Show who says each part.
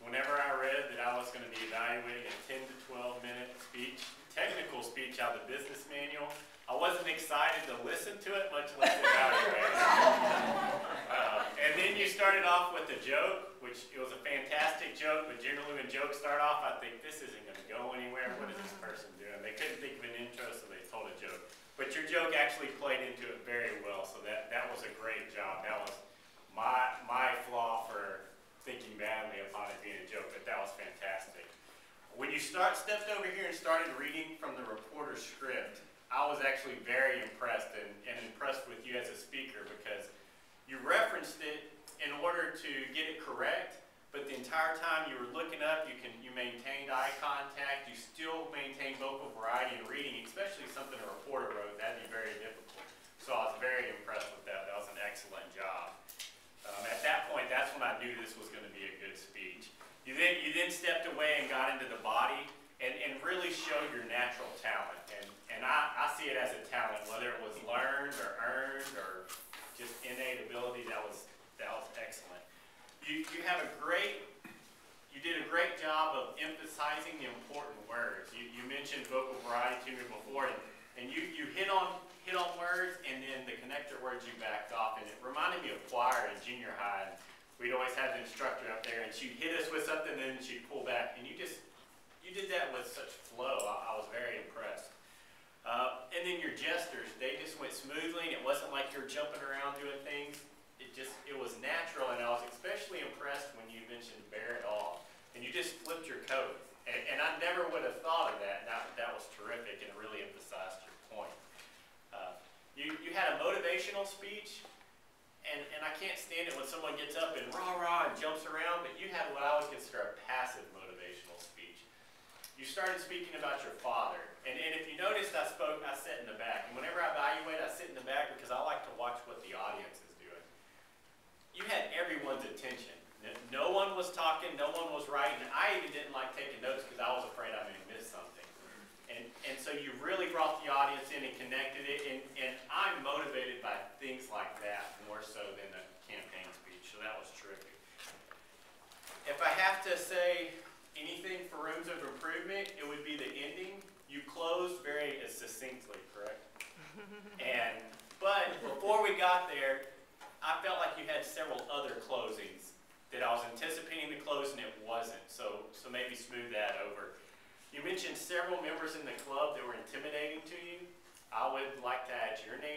Speaker 1: whenever I read that I was going to be evaluating a 10 to 12 minute speech, technical speech out of the business manual, I wasn't excited to listen to it, much less evaluate it. And then you started off with a joke, which it was a fantastic joke, but generally when jokes start off, I think this isn't going to go anywhere. What is this person doing? They couldn't think of an intro, so they told a joke. But your joke actually played into it very well, so that was a great job. That was my flaw for thinking badly upon it being a joke, but that was fantastic. When you stepped over here and started reading from the reporter's script, I was actually very impressed and impressed with you as a speaker, because you referenced it in order to get it correct, but the entire time you were looking up, you maintained eye contact, you still maintained vocal variety in reading, especially something a reporter wrote. That'd be very difficult. So I was very impressed with that. That was an excellent job. At that point, that's when I knew this was going to be a good speech. You then stepped away and got into the body and really showed your natural talent. And I see it as a talent, whether it was learned or earned or just innate ability. That was excellent. You did a great job of emphasizing the important words. You mentioned vocal variety to me before, and you hit on words, and then the connector words you backed off, and it reminded me of choir in junior high. We'd always have the instructor up there, and she'd hit us with something, and then she'd pull back, and you did that with such flow. I was very impressed. And then your gestures, they just went smoothly, and it wasn't like you were jumping around doing things. It was natural, and I was especially impressed when you mentioned bear it all, and you just flipped your coat. And I never would have thought of that. That was terrific, and it really emphasized your point. You had a motivational speech, and I can't stand it when someone gets up and rah-rah and jumps around, but you had what I would consider a passive motivational speech. You started speaking about your father, and if you noticed, I sat in the back, and whenever I evaluate, I sit in the back because I like to watch what the audience is doing. You had everyone's attention. No one was talking, no one was writing. I even didn't like taking notes because I was afraid I may miss something. And so you really brought the audience in and connected it, and I'm motivated by things like that more so than a campaign speech, so that was terrific. If I have to say anything for rooms of improvement, it would be the ending. You closed very succinctly, correct? But before we got there, I felt like you had several other closings that I was anticipating to close and it wasn't, so maybe smooth that over. You mentioned several members in the club that were intimidating to you. I would like to add your name